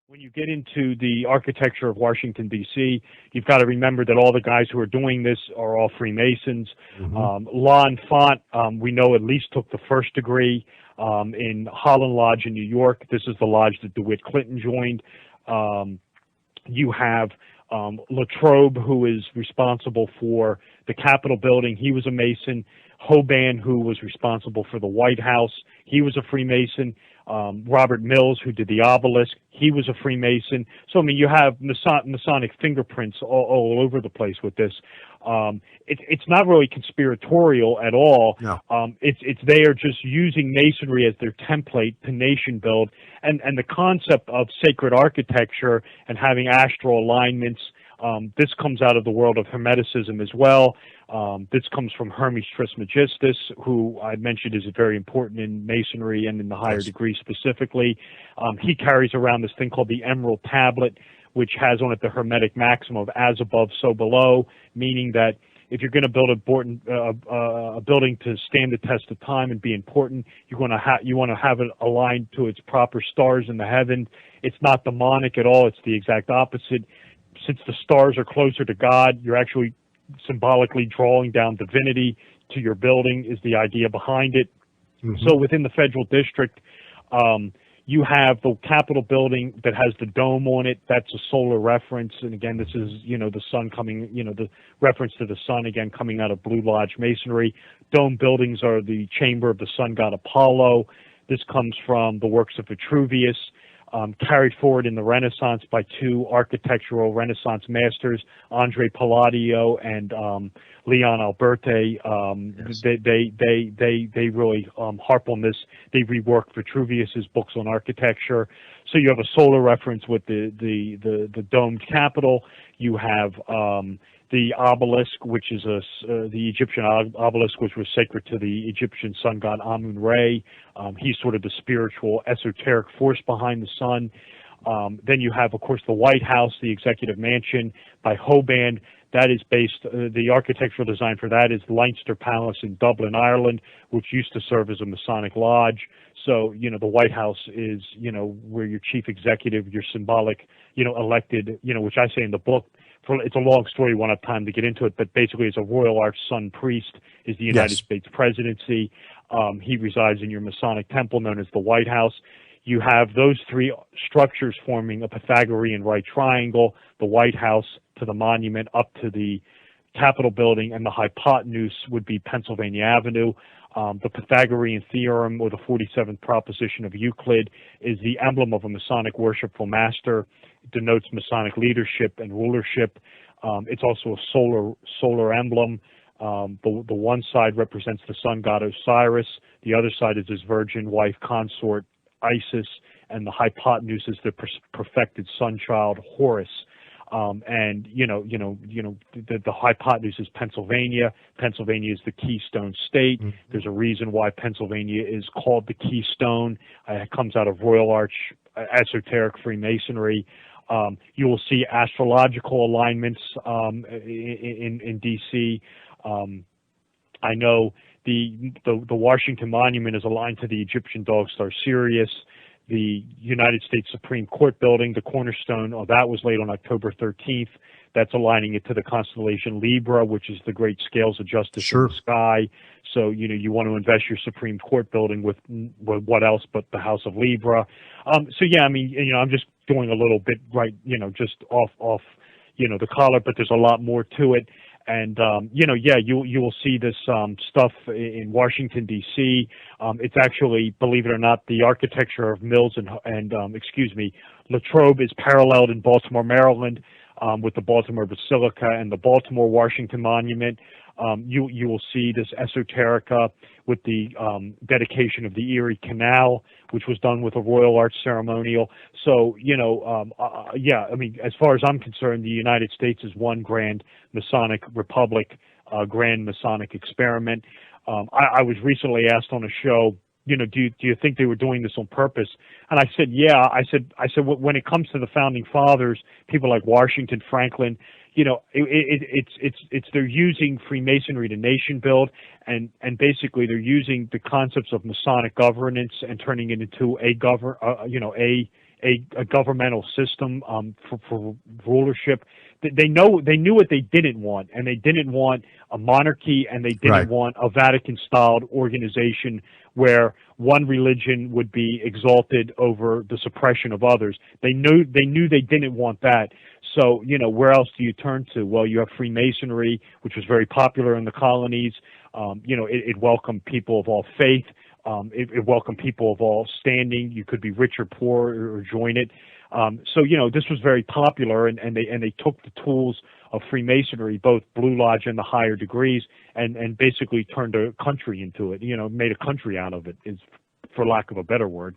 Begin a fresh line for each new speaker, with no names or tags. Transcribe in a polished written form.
When you get into the architecture of Washington, D.C., you've got to remember that all the guys who are doing this are all Freemasons. Lon Font, we know at least took the first degree in Holland Lodge in New York. This is the lodge that DeWitt Clinton joined. You have Latrobe, who is responsible for the Capitol building. He was a Mason. Hoban, who was responsible for the White House, he was a Freemason. Robert Mills, who did the obelisk, he was a Freemason. So, I mean, you have Masonic fingerprints all over the place with this. It's not really conspiratorial at all.
No.
It's they are just using Masonry as their template to nation build. And the concept of sacred architecture and having astral alignments, this comes out of the world of Hermeticism as well. This comes from Hermes Trismegistus, who I mentioned is very important in Masonry and in the higher degree specifically. He carries around this thing called the Emerald Tablet, which has on it the Hermetic maxim of as above, so below, meaning that if you're going to build a building to stand the test of time and be important, you want to have it aligned to its proper stars in the heaven. It's not demonic at all. It's the exact opposite. Since the stars are closer to God, you're actually symbolically drawing down divinity to your building is the idea behind it. So within the Federal District, you have the Capitol building that has the dome on it. That's a solar reference. And again, this is, the sun coming, the reference to the sun, again, coming out of Blue Lodge Masonry. Dome buildings are the chamber of the sun god Apollo. This comes from the works of Vitruvius. Carried forward in the Renaissance by two architectural Renaissance masters, Andre Palladio and Leon Alberti. They really harp on this. They reworked Vitruvius's books on architecture. So you have a solar reference with the domed Capitol. You have the obelisk, which is the Egyptian obelisk, which was sacred to the Egyptian sun god Amun-Re. He's sort of the spiritual, esoteric force behind the sun. Then you have, of course, the White House, the Executive Mansion by Hoban. That is based, the architectural design for that is Leinster Palace in Dublin, Ireland, which used to serve as a Masonic lodge. So, the White House is, where your chief executive, your symbolic, elected, which I say in the book, it's a long story, we won't have time to get into it, but basically as a Royal Arch Sun priest is the United States presidency. He resides in your Masonic temple known as the White House. You have those three structures forming a Pythagorean right triangle, the White House to the monument up to the Capitol building, and the hypotenuse would be Pennsylvania Avenue. The Pythagorean theorem, or the 47th proposition of Euclid, is the emblem of a Masonic worshipful master. It denotes Masonic leadership and rulership. It's also a solar emblem. The one side represents the sun god Osiris. The other side is his virgin wife consort Isis, and the hypotenuse is the perfected sun child Horus. And the hypotenuse is Pennsylvania. Pennsylvania is the keystone state. There's a reason why Pennsylvania is called the keystone. It comes out of Royal Arch esoteric Freemasonry. You will see astrological alignments in D.C. I know the Washington Monument is aligned to the Egyptian dog star Sirius. The United States Supreme Court building, the cornerstone, that was laid on October 13th. That's aligning it to the constellation Libra, which is the great scales of justice in the sky. So, you want to invest your Supreme Court building with what else but the House of Libra. I'm just going a little bit just off the collar, but there's a lot more to it. And, you will see this stuff in Washington, D.C. It's actually, believe it or not, the architecture of Mills and Latrobe is paralleled in Baltimore, Maryland, with the Baltimore Basilica and the Baltimore Washington Monument. You will see this esoterica with the dedication of the Erie Canal, which was done with a Royal Arch ceremonial. So, as far as I'm concerned, the United States is one grand Masonic republic, grand Masonic experiment. I was recently asked on a show, do you think they were doing this on purpose? And I said, yeah. I said when it comes to the founding fathers, people like Washington, Franklin, it's they're using Freemasonry to nation build, and basically they're using the concepts of Masonic governance and turning it into a a governmental system for rulership. They knew what they didn't want, and they didn't want a monarchy, and they didn't
Right.
want a Vatican-styled organization where one religion would be exalted over the suppression of others. They knew they didn't want that. So, where else do you turn to? Well, you have Freemasonry, which was very popular in the colonies. It welcomed people of all faith. It welcomed people of all standing. You could be rich or poor or join it. So this was very popular, and they took the tools of Freemasonry, both Blue Lodge and the higher degrees, and basically turned a country into it. Made a country out of it, is for lack of a better word.